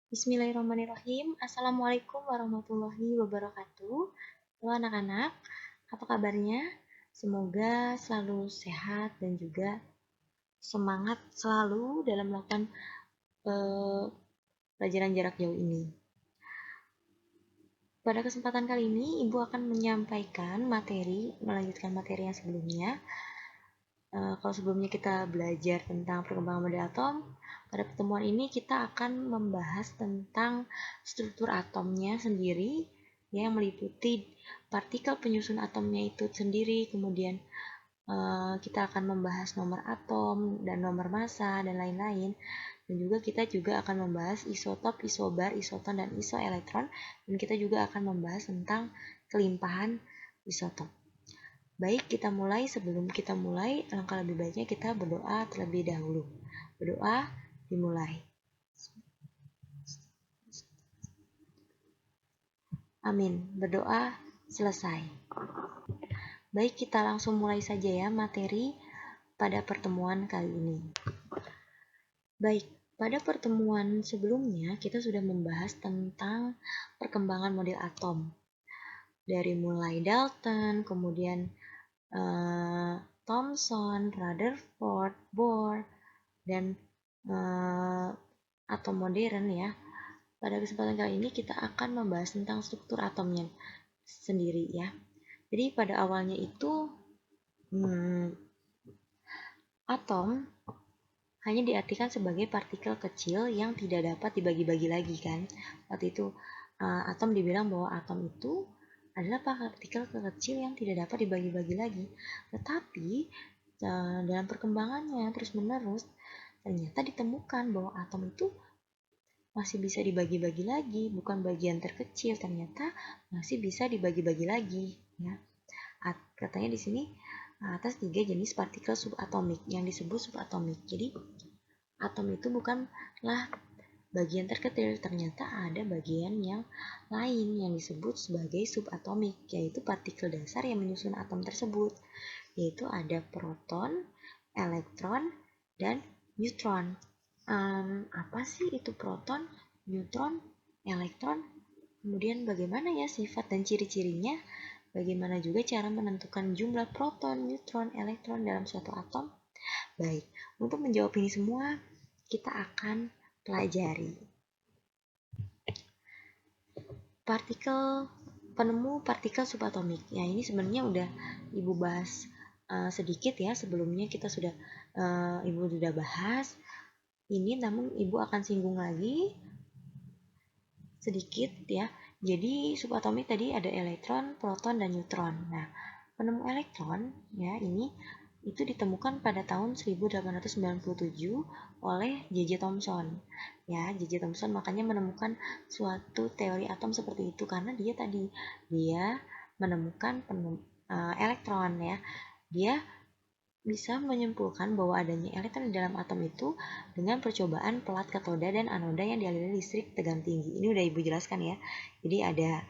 Bismillahirrahmanirrahim. Assalamualaikum warahmatullahi wabarakatuh. Halo anak-anak, apa kabarnya? Semoga selalu sehat dan juga semangat selalu dalam melakukan eh, pelajaran jarak jauh ini. Pada kesempatan kali ini, Ibu akan menyampaikan melanjutkan materi yang sebelumnya. Kalau sebelumnya kita belajar tentang perkembangan model atom, pada pertemuan ini kita akan membahas tentang struktur atomnya sendiri, ya, yang meliputi partikel penyusun atomnya itu sendiri, kemudian kita akan membahas nomor atom dan nomor massa dan lain-lain. Dan juga kita akan membahas isotop, isobar, isoton, dan isoelektron. Dan kita juga akan membahas tentang kelimpahan isotop. Baik, kita mulai. Sebelum kita mulai, alangkah lebih baiknya kita berdoa terlebih dahulu. Berdoa dimulai. Amin. Berdoa selesai. Baik, kita langsung mulai saja ya materi pada pertemuan kali ini. Baik, pada pertemuan sebelumnya kita sudah membahas tentang perkembangan model atom. Dari mulai Dalton, kemudian Thomson, Rutherford, Bohr, dan atom modern ya. Pada kesempatan kali ini kita akan membahas tentang struktur atomnya sendiri ya. Jadi pada awalnya itu atom hanya diartikan sebagai partikel kecil yang tidak dapat dibagi-bagi lagi kan. Waktu itu atom dibilang bahwa atom itu adalah partikel kecil yang tidak dapat dibagi-bagi lagi. Tetapi dalam perkembangannya terus-menerus ternyata ditemukan bahwa atom itu masih bisa dibagi-bagi lagi, bukan bagian terkecil, ternyata masih bisa dibagi-bagi lagi ya. Katanya di sini atas 3 jenis partikel subatomik yang disebut subatomik. Jadi atom itu bukanlah bagian terkecil, ternyata ada bagian yang lain yang disebut sebagai subatomik, yaitu partikel dasar yang menyusun atom tersebut, yaitu ada proton, elektron, dan neutron. Apa sih itu proton, neutron, elektron? Kemudian bagaimana ya sifat dan ciri-cirinya? Bagaimana juga cara menentukan jumlah proton, neutron, elektron dalam suatu atom? Baik, untuk menjawab ini semua, kita akan pelajari penemu partikel subatomik. Ya, ini sebenarnya udah Ibu bahas sedikit ya sebelumnya, kita sudah Ibu sudah bahas ini, namun Ibu akan singgung lagi sedikit ya. Jadi subatomik tadi ada elektron, proton, dan neutron. Nah, penemu elektron ya ini itu ditemukan pada tahun 1897 oleh J.J. Thomson. Ya, J.J. Thomson makanya menemukan suatu teori atom seperti itu karena dia menemukan elektron ya. Dia bisa menyimpulkan bahwa adanya elektron di dalam atom itu dengan percobaan pelat katoda dan anoda yang dialiri listrik tegangan tinggi. Ini udah Ibu jelaskan ya. Jadi ada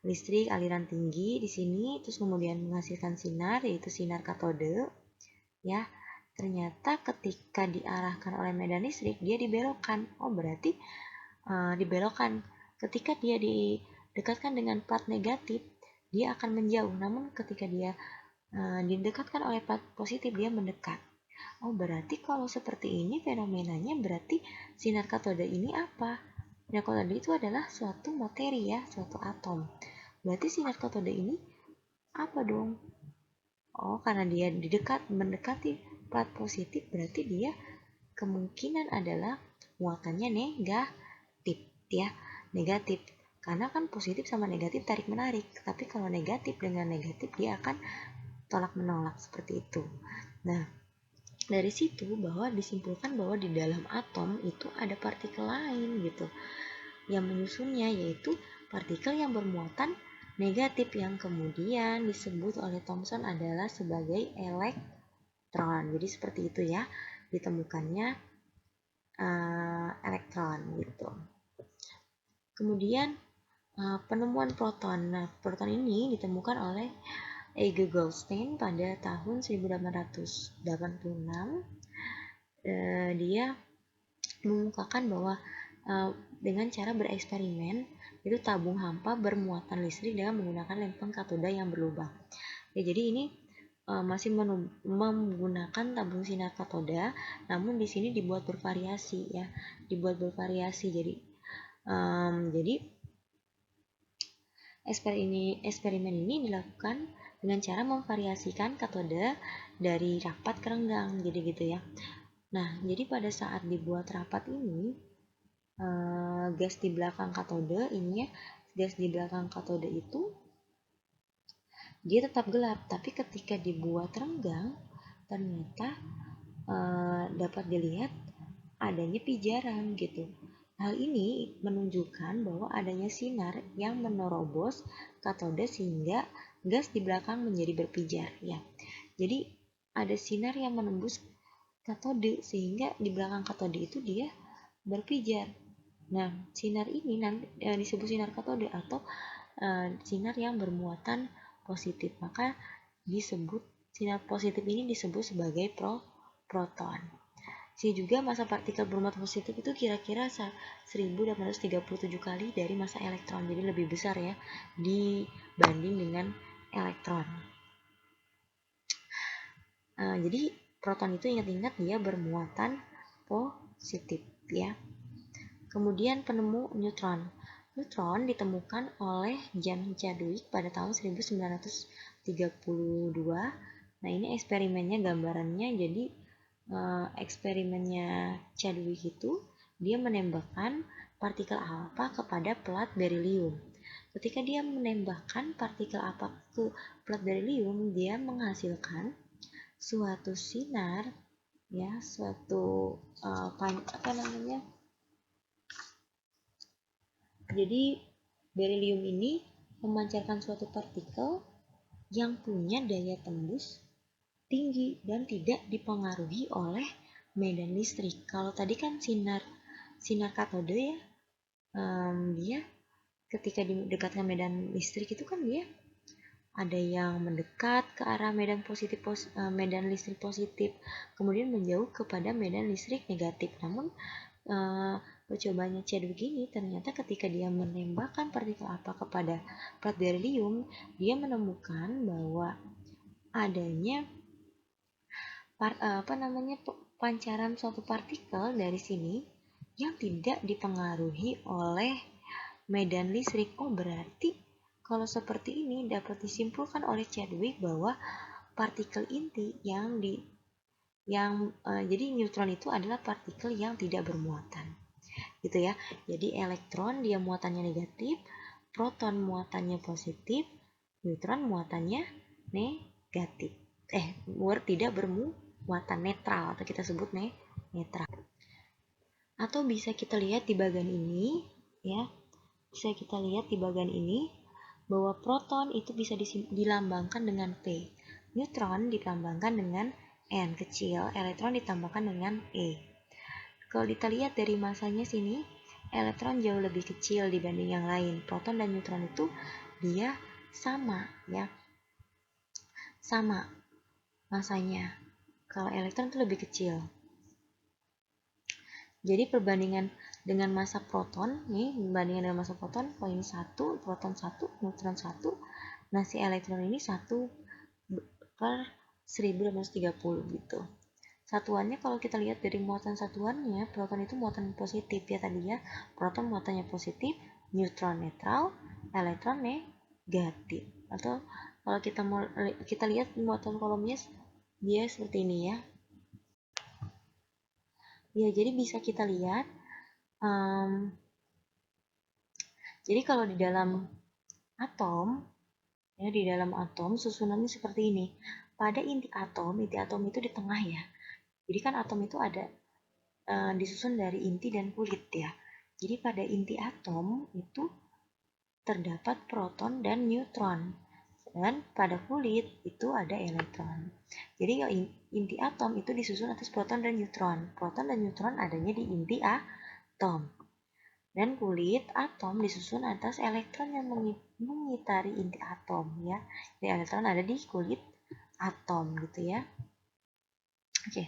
listrik aliran tinggi di sini, terus kemudian menghasilkan sinar, yaitu sinar katode. Ya, ternyata ketika diarahkan oleh medan listrik, dia dibelokkan. Oh, berarti dibelokkan. Ketika dia didekatkan dengan plat negatif, dia akan menjauh. Namun ketika dia didekatkan oleh plat positif, dia mendekat. Oh, berarti kalau seperti ini fenomenanya, berarti sinar katode ini apa? Sinar katode itu adalah suatu materi ya, suatu atom. Berarti sinar katode ini apa dong? Oh, karena dia mendekati plat positif, berarti dia kemungkinan adalah muatannya negatif ya, negatif. Karena kan positif sama negatif tarik menarik, tapi kalau negatif dengan negatif dia akan tolak menolak seperti itu. Nah, dari situ bahwa disimpulkan bahwa di dalam atom itu ada partikel lain gitu yang menyusunnya, yaitu partikel yang bermuatan negatif yang kemudian disebut oleh Thomson adalah sebagai elektron. Jadi seperti itu ya ditemukannya elektron gitu. Kemudian penemuan proton. Nah, proton ini ditemukan oleh Ege Goldstein pada tahun 1886. Dia mengemukakan bahwa dengan cara bereksperimen, itu tabung hampa bermuatan listrik dengan menggunakan lempeng katoda yang berlubang. Ya, jadi ini masih menggunakan tabung sinar katoda, namun di sini dibuat bervariasi ya, dibuat bervariasi. Jadi eksperimen ini dilakukan dengan cara memvariasikan katoda dari rapat ke renggang, jadi gitu ya. Nah, jadi pada saat dibuat rapat ini, gas di belakang katode ini ya, gas di belakang katode itu dia tetap gelap, tapi ketika dibuat renggang ternyata dapat dilihat adanya pijaran gitu. Hal ini menunjukkan bahwa adanya sinar yang menerobos katode sehingga gas di belakang menjadi berpijar ya. Jadi ada sinar yang menembus katode sehingga di belakang katode itu dia berpijar. Nah, sinar ini nanti disebut sinar katode atau sinar yang bermuatan positif. Maka disebut sinar positif ini disebut sebagai proton. Juga massa partikel bermuatan positif itu kira-kira 1837 kali dari massa elektron. Jadi lebih besar ya dibanding dengan elektron. Jadi proton itu ingat-ingat dia bermuatan positif ya. Kemudian penemu neutron. Neutron ditemukan oleh James Chadwick pada tahun 1932. Nah, ini eksperimennya, gambarannya. Jadi eksperimennya Chadwick itu dia menembakkan partikel alfa kepada plat berilium. Ketika dia menembakkan partikel alfa ke plat berilium, dia menghasilkan suatu sinar ya, suatu jadi berilium ini memancarkan suatu partikel yang punya daya tembus tinggi dan tidak dipengaruhi oleh medan listrik. Kalau tadi kan sinar katode ya, dia ketika didekatkan medan listrik itu kan dia ada yang mendekat ke arah medan listrik positif, kemudian menjauh kepada medan listrik negatif. Namun percobaannya Chadwick ini ternyata ketika dia menembakkan partikel alfa kepada plat berilium, dia menemukan bahwa adanya pancaran suatu partikel dari sini yang tidak dipengaruhi oleh medan listrik. Oh, berarti kalau seperti ini dapat disimpulkan oleh Chadwick bahwa partikel inti jadi neutron itu adalah partikel yang tidak bermuatan. Gitu ya. Jadi elektron dia muatannya negatif, proton muatannya positif, neutron muatannya negatif. Tidak bermuatan, netral atau kita sebut netral. Atau bisa kita lihat di bagian ini ya. Bisa kita lihat di bagian ini bahwa proton itu bisa dilambangkan dengan P. Neutron dilambangkan dengan N kecil, elektron ditambahkan dengan E. Kalau kita lihat dari masanya sini, elektron jauh lebih kecil dibanding yang lain. Proton dan neutron itu dia sama ya. Sama masanya. Kalau elektron itu lebih kecil. Jadi perbandingan dengan massa proton, perbandingan dengan massa proton, poin 1, proton 1, neutron 1. Nah, si elektron ini 1 per 1830 gitu. Satuannya kalau kita lihat dari muatan satuannya, proton itu muatan positif ya tadi ya. Proton muatannya positif, neutron netral, elektron negatif. Atau kalau kita lihat muatan kolomnya dia seperti ini ya. Ya, jadi bisa kita lihat jadi kalau di dalam atom ya, di dalam atom susunannya seperti ini. Pada inti atom itu di tengah ya. Jadi kan atom itu ada disusun dari inti dan kulit ya. Jadi pada inti atom itu terdapat proton dan neutron. Dan pada kulit itu ada elektron. Jadi inti atom itu disusun atas proton dan neutron. Proton dan neutron adanya di inti atom. Dan kulit atom disusun atas elektron yang mengitari inti atom ya. Jadi elektron ada di kulit atom gitu ya. Oke.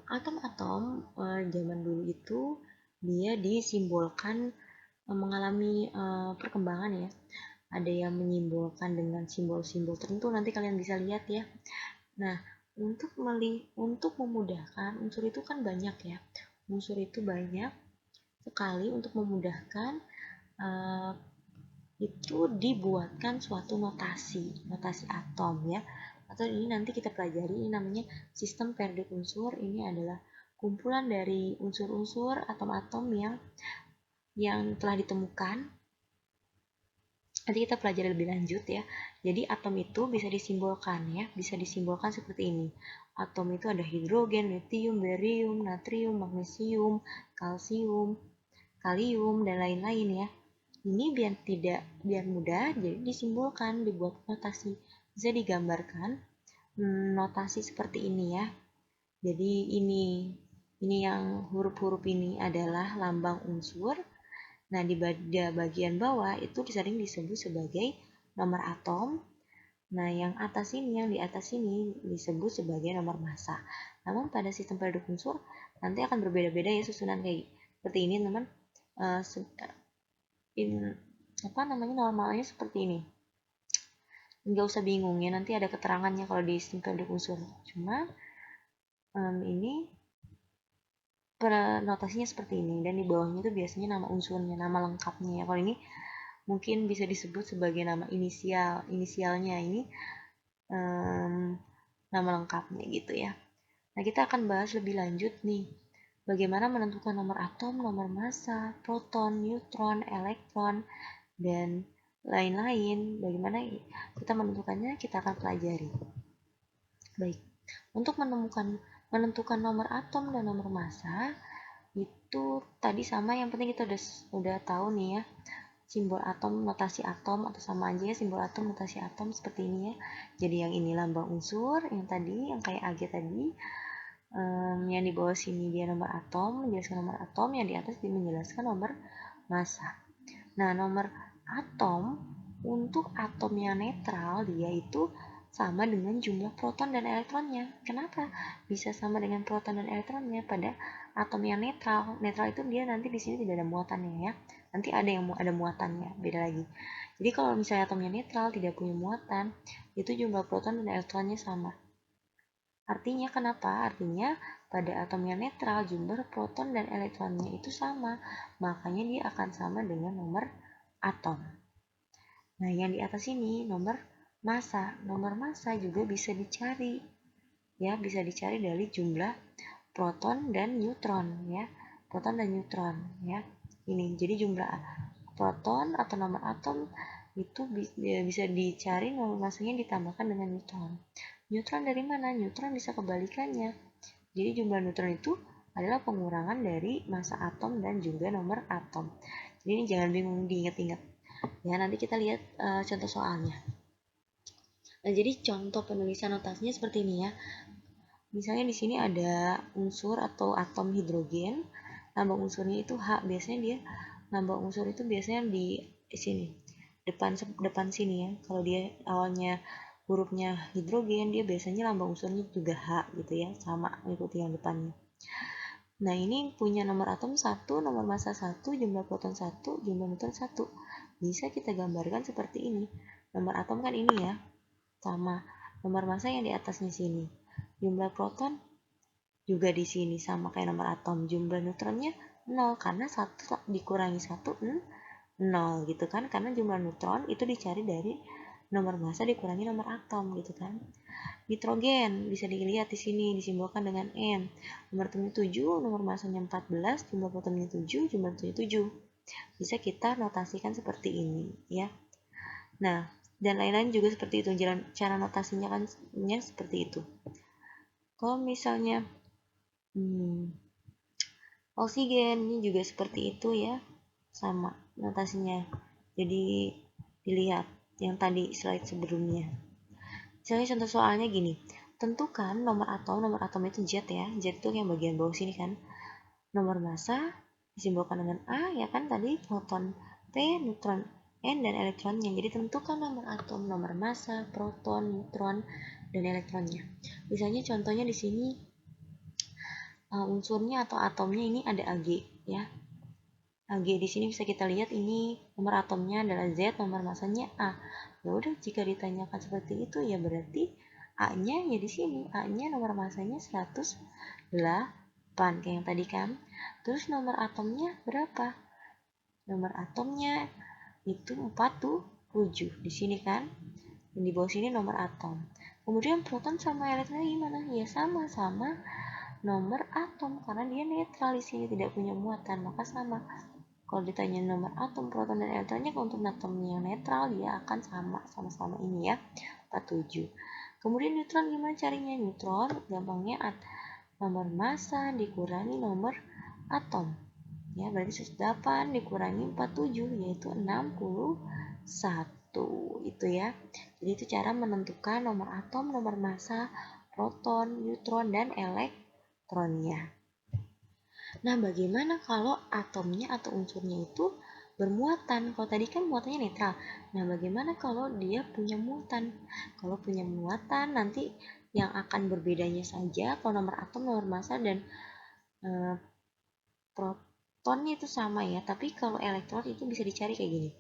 Atom-atom zaman dulu itu dia disimbolkan mengalami perkembangan ya. Ada yang menyimbolkan dengan simbol-simbol tertentu, nanti kalian bisa lihat ya. Nah, untuk memudahkan, unsur itu kan banyak ya. Unsur itu banyak sekali. Untuk memudahkan itu dibuatkan suatu notasi atom ya. Atau ini nanti kita pelajari, ini namanya sistem periode unsur. Ini adalah kumpulan dari unsur-unsur atom-atom yang telah ditemukan. Nanti kita pelajari lebih lanjut ya. Jadi atom itu bisa disimbolkan ya, bisa disimbolkan seperti ini. Atom itu ada hidrogen, litium, barium, natrium, magnesium, kalsium, kalium, dan lain-lain ya. Ini biar mudah, jadi disimbolkan, dibuat notasi. Bisa digambarkan notasi seperti ini ya. Jadi ini yang huruf-huruf ini adalah lambang unsur. Nah, di bagian bawah itu sering disebut sebagai nomor atom. Nah, yang di atas ini disebut sebagai nomor massa. Namun pada sistem periode unsur nanti akan berbeda-beda ya susunan kayak seperti ini, teman. Normalnya seperti ini. Nggak usah bingung ya, nanti ada keterangannya kalau di sistem periode unsur. Cuma ini notasinya seperti ini, dan di bawahnya itu biasanya nama unsurnya, nama lengkapnya ya. Kalau ini mungkin bisa disebut sebagai nama inisialnya ini nama lengkapnya gitu ya. Nah, kita akan bahas lebih lanjut nih, bagaimana menentukan nomor atom, nomor massa, proton, neutron, elektron, dan lain-lain. Bagaimana kita menentukannya, kita akan pelajari. Baik, untuk menentukan nomor atom dan nomor massa itu tadi sama, yang penting kita udah tahu nih ya, simbol atom, notasi atom, atau sama aja ya, simbol atom, notasi atom seperti ini ya. Jadi yang ini lambang unsur, yang tadi yang kayak AG tadi, yang di bawah sini dia nomor atom, menjelaskan nomor atom, yang di atas dia menjelaskan nomor massa. Nah, nomor atom untuk atom yang netral dia itu sama dengan jumlah proton dan elektronnya. Kenapa bisa sama dengan proton dan elektronnya pada atom yang netral? Netral itu dia nanti di sini tidak ada muatannya ya. Nanti ada muatannya, beda lagi. Jadi kalau misalnya atomnya netral, tidak punya muatan, itu jumlah proton dan elektronnya sama. Artinya kenapa? Artinya pada atom yang netral jumlah proton dan elektronnya itu sama. Makanya dia akan sama dengan nomor atom. Nah, yang di atas ini nomor massa. Nomor massa juga bisa dicari. Ya, bisa dicari dari jumlah proton dan neutron ya. Proton dan neutron ya. Ini jadi jumlah proton atau nomor atom itu bisa dicari, nomor massanya ditambahkan dengan neutron. Neutron dari mana? Neutron bisa kebalikannya. Jadi jumlah neutron itu adalah pengurangan dari massa atom dan juga nomor atom. Jadi ini jangan bingung, diingat-ingat. Ya, nanti kita lihat contoh soalnya. Nah, jadi contoh penulisan notasinya seperti ini ya. Misalnya di sini ada unsur atau atom hidrogen, lambang unsurnya itu H. Biasanya dia lambang unsur itu biasanya di sini, depan sini ya. Kalau dia awalnya hurufnya hidrogen, dia biasanya lambang unsurnya juga H gitu ya, sama mengikuti yang depannya. Nah, ini punya nomor atom 1, nomor massa 1, jumlah proton 1, jumlah neutron 1. Bisa kita gambarkan seperti ini. Nomor atom kan ini ya, sama. Nomor massa yang di atasnya sini. Jumlah proton juga di sini, sama kayak nomor atom. Jumlah neutronnya 0, karena 1 dikurangi 1, 0 gitu kan. Karena jumlah neutron itu dicari dari nomor massa dikurangi nomor atom gitu kan. Nitrogen bisa dilihat di sini disimbolkan dengan N. Nomor atomnya 7, nomor massanya 14, jumlah protonnya 7, jumlah neutronnya 7. Bisa kita notasikan seperti ini ya. Nah, dan lain-lain juga seperti itu. Cara notasinya kan seperti itu. Kalau misalnya oksigen ini juga seperti itu ya, sama notasinya. Jadi dilihat yang tadi slide sebelumnya. Misalnya contoh soalnya gini, tentukan nomor atom itu Z ya, Z itu yang bagian bawah sini kan. Nomor massa disimbolkan dengan A ya kan, tadi proton P, neutron N, dan elektronnya. Jadi tentukan nomor atom, nomor massa, proton, neutron, dan elektronnya. Misalnya contohnya di sini unsurnya atau atomnya ini ada Ag ya. Ag di sini bisa kita lihat ini nomor atomnya adalah Z, nomor masanya A. Ya udah, jika ditanyakan seperti itu ya berarti A-nya ya di sini. A-nya nomor masanya 108 kayak yang tadi kan. Terus nomor atomnya berapa? Nomor atomnya itu 47 di sini kan. Dan di bawah sini nomor atom. Kemudian proton sama elektron gimana? Ya sama-sama nomor atom karena dia netral di sini, tidak punya muatan, maka sama. Kalau ditanya nomor atom, proton dan elektronnya, untuk atomnya yang netral dia akan sama-sama ini ya, 47. Kemudian neutron gimana carinya? Neutron gampangnya nomor massa dikurangi nomor atom. Ya, berarti 108 dikurangi 47 yaitu 61. Itu ya. Jadi itu cara menentukan nomor atom, nomor massa, proton, neutron dan elektronnya. Nah, bagaimana kalau atomnya atau unsurnya itu bermuatan? Kalau tadi kan muatannya netral. Nah, bagaimana kalau dia punya muatan? Kalau punya muatan, nanti yang akan berbedanya saja kalau nomor atom, nomor massa, dan protonnya itu sama ya. Tapi kalau elektron itu bisa dicari kayak gini.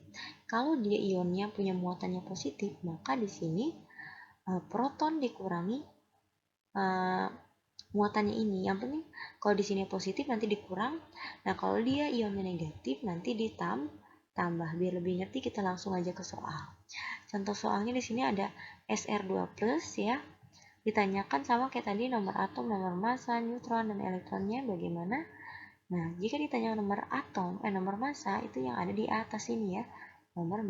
Kalau dia ionnya punya muatannya positif, maka di sini proton dikurangi muatannya ini. Yang penting kalau di sini positif nanti dikurang. Nah, kalau dia ionnya negatif nanti ditambah. Biar lebih ngerti kita langsung aja ke soal. Contoh soalnya di sini ada Sr2+ ya. Ditanyakan sama kayak tadi nomor atom, nomor massa, neutron dan elektronnya bagaimana? Nah, jika ditanya nomor atom, nomor massa itu yang ada di atas ini ya. Nomor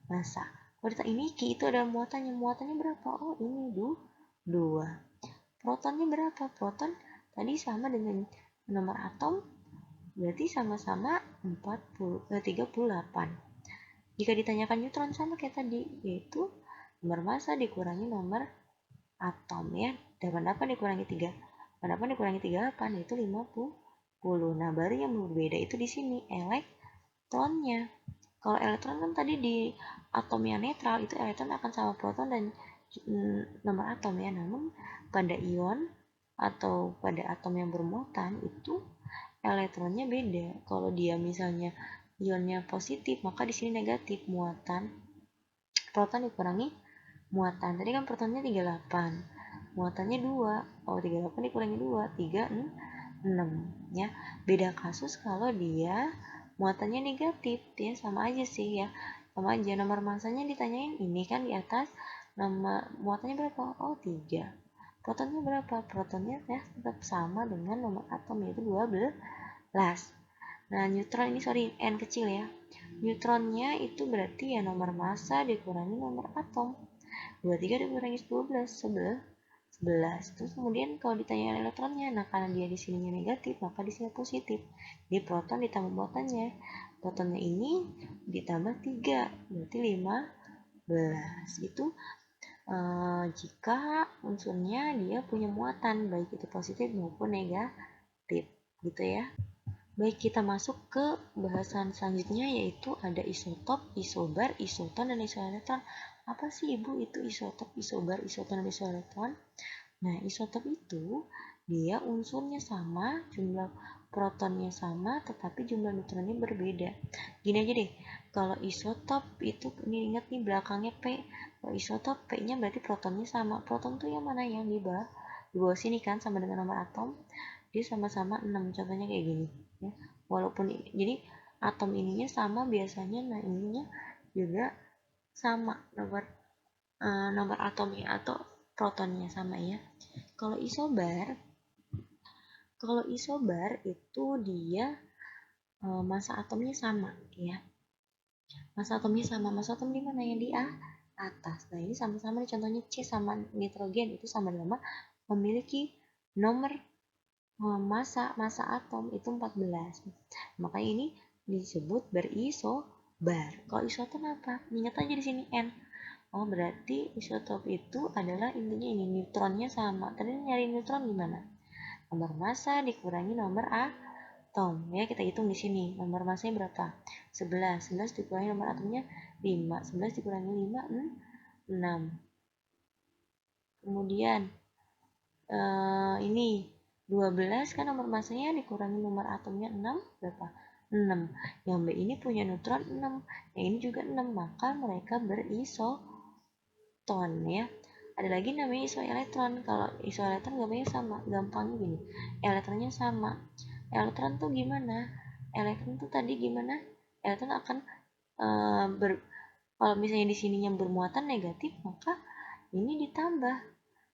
massa. Kalau ditanya ini Ki itu ada muatannya berapa? Oh, ini 2. Protonnya berapa? Proton tadi sama dengan nomor atom, berarti sama-sama 38. Jika ditanyakan neutron sama kayak tadi, yaitu nomor massa dikurangi nomor atom ya. 88 dikurangi 3. 88 dikurangi 38 yaitu 50. Nah, baru yang berbeda itu di sini elektronnya. Kalau elektron kan tadi di atom yang netral itu elektron akan sama proton dan nomor atom ya. Namun pada ion atau pada atom yang bermuatan itu elektronnya beda. Kalau dia misalnya ionnya positif, maka di sini negatif, muatan proton dikurangi muatan. Tadi kan protonnya 38, muatannya 2. Oh, 38 dikurangi 2, 6 ya. Beda kasus kalau dia muatannya negatif, ya sama aja sih ya. Sama aja, nomor massanya ditanyain ini kan di atas, nomor muatannya berapa? Oh, 3. Protonnya berapa? Protonnya ya tetap sama dengan nomor atom yaitu 12. Nah, neutron ini N kecil ya. Neutronnya itu berarti ya nomor massa dikurangi nomor atom. 23 dikurangi 12, 11. Terus kemudian kalau ditanya elektronnya, nah karena dia di sininya negatif, maka di sini positif. Jadi proton ditambah muatannya. Protonnya ini ditambah 3, berarti 15. Itu jika unsurnya dia punya muatan, baik itu positif maupun negatif. Gitu ya. Baik, kita masuk ke bahasan selanjutnya yaitu ada isotop, isobar, isoton, dan isoelektron. Apa sih Ibu itu isotop, isobar, isoton, dan isoelektron? Nah, isotop itu dia unsurnya sama, jumlah protonnya sama, tetapi jumlah neutronnya berbeda. Gini aja deh, kalau isotop itu, ini ingat nih belakangnya P. Kalau isotop P-nya berarti protonnya sama. Proton tuh yang mana? Yang di bawah sini kan, sama dengan nomor atom. Dia sama-sama 6, contohnya kayak gini ya. Walaupun jadi atom ininya sama biasanya, nah ininya juga sama nomor atomnya atau protonnya sama ya. Kalau isobar itu dia massa atomnya sama ya. Massa atomnya sama. Massa atom di mana? Yang di atas. Nah, ini sama-sama nih, contohnya C sama nitrogen itu sama-sama memiliki nomor massa atom itu 14. Makanya ini disebut berisobar. Kalau isoton apa? Ingat aja di sini N. Oh, berarti isotop itu adalah intinya ini neutronnya sama. Tadi nyari neutron gimana? Nomor massa dikurangi nomor atom. Ya, kita hitung di sini. Nomor massanya berapa? 11. 11 dikurangi nomor atomnya 5. 11 dikurangi 5, 6. Kemudian ini 12 kan nomor massanya dikurangi nomor atomnya 6 berapa? 6. Yang B ini punya neutron 6, yang ini juga 6, maka mereka berisoton ya. Ada lagi namanya isoelektron. Kalau isoelektron gambarnya sama, gampang gini. Elektronnya sama. Elektron tuh gimana? Elektron tuh tadi gimana? Elektron akan kalau misalnya di sininya bermuatan negatif, maka ini ditambah,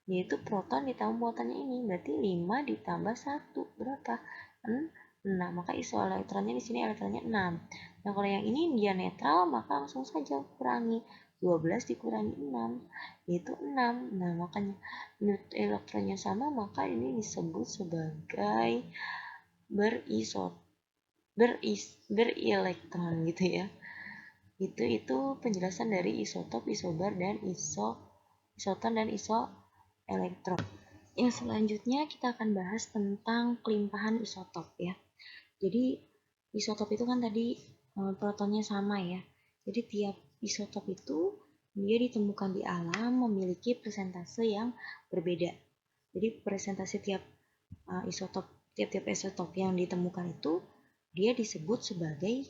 yaitu proton ditambah muatannya ini, berarti 5 ditambah 1 berapa? 6. Maka isoelektronnya di sini elektronnya 6. Nah, kalau yang ini dia netral, maka langsung saja kurangi 12 dikurangi 6, yaitu 6. Nah, makanya elektronnya sama, maka ini disebut sebagai berelektron gitu ya. Itu penjelasan dari isotop, isobar, dan isoton dan isoelektron. Yang selanjutnya kita akan bahas tentang kelimpahan isotop ya. Jadi isotop itu kan tadi protonnya sama ya. Jadi tiap isotop itu dia ditemukan di alam memiliki persentase yang berbeda. Jadi persentase tiap-tiap isotop yang ditemukan itu dia disebut sebagai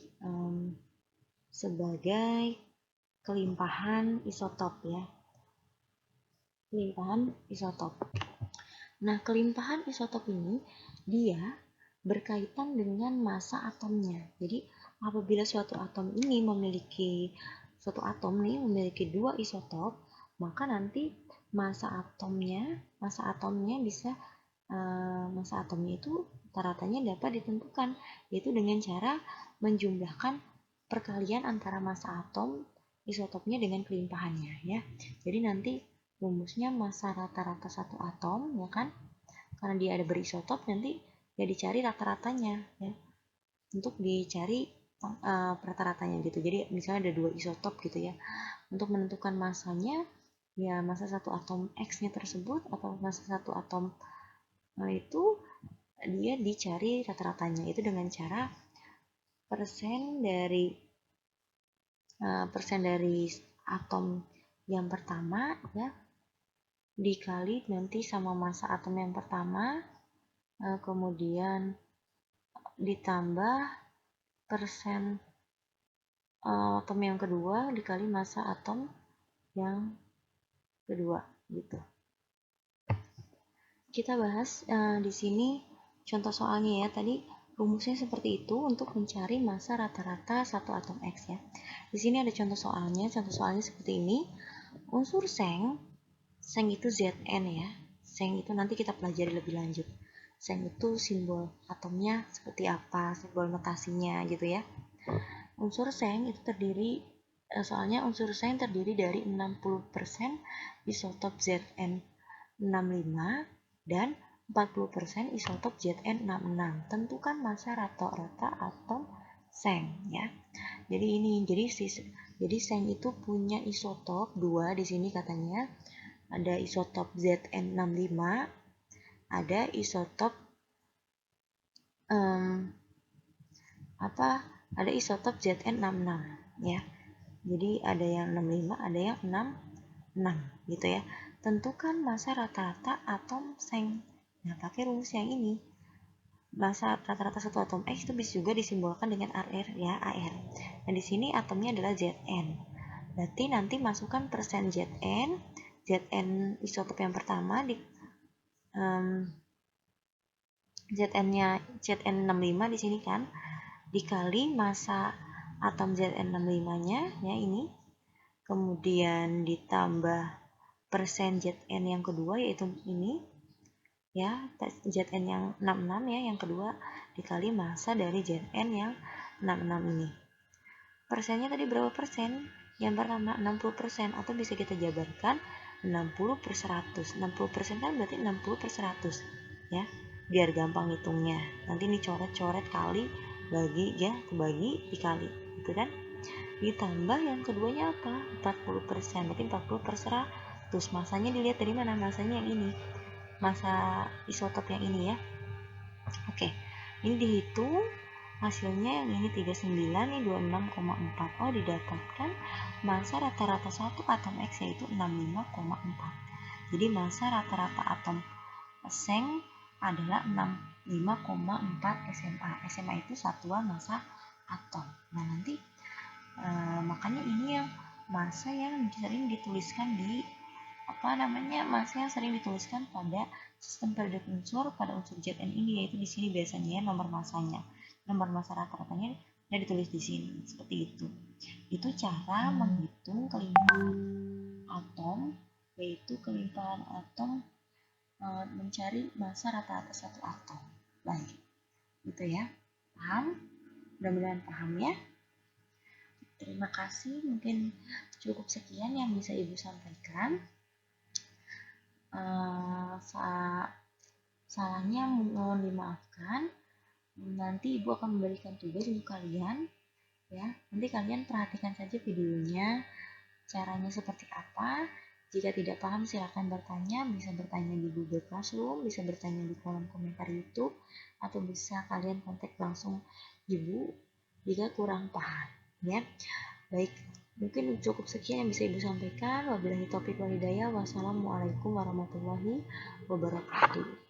kelimpahan isotop ya. Kelimpahan isotop. Nah, kelimpahan isotop ini dia berkaitan dengan massa atomnya. Jadi, apabila suatu atom memiliki dua isotop, maka nanti massa atomnya itu rata-ratanya dapat ditentukan, yaitu dengan cara menjumlahkan perkalian antara massa atom isotopnya dengan kelimpahannya ya. Jadi nanti rumusnya massa rata-rata satu atom ya kan, karena dia ada berisotop, nanti ya dicari rata-ratanya ya, untuk dicari rata-ratanya gitu. Jadi misalnya ada dua isotop gitu ya, untuk menentukan massanya ya, massa satu atom X nya tersebut atau massa satu atom itu dia dicari rata-ratanya itu dengan cara persen dari atom yang pertama ya dikali nanti sama massa atom yang pertama, kemudian ditambah persen atom yang kedua dikali massa atom yang kedua gitu. Kita bahas di sini contoh soalnya ya. Tadi rumusnya seperti itu untuk mencari massa rata-rata satu atom X ya. Di sini ada contoh soalnya. Contoh soalnya seperti ini. Unsur Seng itu Zn ya. Seng itu nanti kita pelajari lebih lanjut. Seng itu simbol atomnya seperti apa, simbol notasinya gitu ya. Unsur Seng itu terdiri soalnya unsur Seng terdiri dari 60% isotop Zn65 dan 40% isotop Zn66. Tentukan massa rata-rata atom Seng ya. Jadi Seng itu punya isotop 2 di sini katanya. Ada isotop Zn65, ada isotop ada isotop Zn66 ya. Jadi ada yang 65, ada yang 66 gitu ya. Tentukan massa rata-rata atom Seng. Nah, pakai rumus yang ini. Massa rata-rata satu atom X itu bisa juga disimbolkan dengan AR ya, AR. Nah, di sini atomnya adalah Zn. Berarti nanti masukkan persen Zn isotop yang pertama di Zn-nya Zn65 di sini kan, dikali massa atom Zn65-nya ya ini. Kemudian ditambah persen Zn yang kedua yaitu ini ya, Zn yang 66 ya, yang kedua dikali massa dari Zn yang 66 ini. Persennya tadi berapa persen? Yang pertama 60%, atau bisa kita jabarkan 60/100. 60% kan berarti 60/100 ya, biar gampang hitungnya. Nanti ini coret-coret kali bagi ya, kebagi dikali gitu kan. Ditambah yang keduanya apa? 40%, berarti 40/100. Masanya dilihat dari mana? Masanya yang ini, massa isotop yang ini ya. Oke, ini dihitung hasilnya yang ini 39, ini 26,4. Oh, didapatkan massa rata-rata satu atom X yaitu 65,4. Jadi massa rata-rata atom Seng adalah 65,4 SMA. SMA itu satuan massa atom. Nah, nanti makanya ini yang massa yang sering dituliskan di massa yang sering dituliskan pada sistem periode unsur pada unsur Zn ini, yaitu di sini biasanya nomor massanya, nomor massa rata-ratanya udah ditulis di sini seperti itu. Itu cara menghitung kelimpahan atom, yaitu kelimpahan atom mencari massa rata-rata satu atom. Baik, gitu ya. Paham? Mudah-mudahan paham ya. Terima kasih, mungkin cukup sekian yang bisa Ibu sampaikan. Salahnya mohon dimaafkan. Nanti Ibu akan memberikan tugas untuk kalian, ya. Nanti kalian perhatikan saja videonya, caranya seperti apa. Jika tidak paham silakan bertanya, bisa bertanya di Google Classroom, bisa bertanya di kolom komentar YouTube, atau bisa kalian kontak langsung Ibu jika kurang paham, ya. Baik, mungkin cukup sekian yang bisa Ibu sampaikan. Wabillahi taufiq wal hidayah. Wassalamualaikum warahmatullahi wabarakatuh.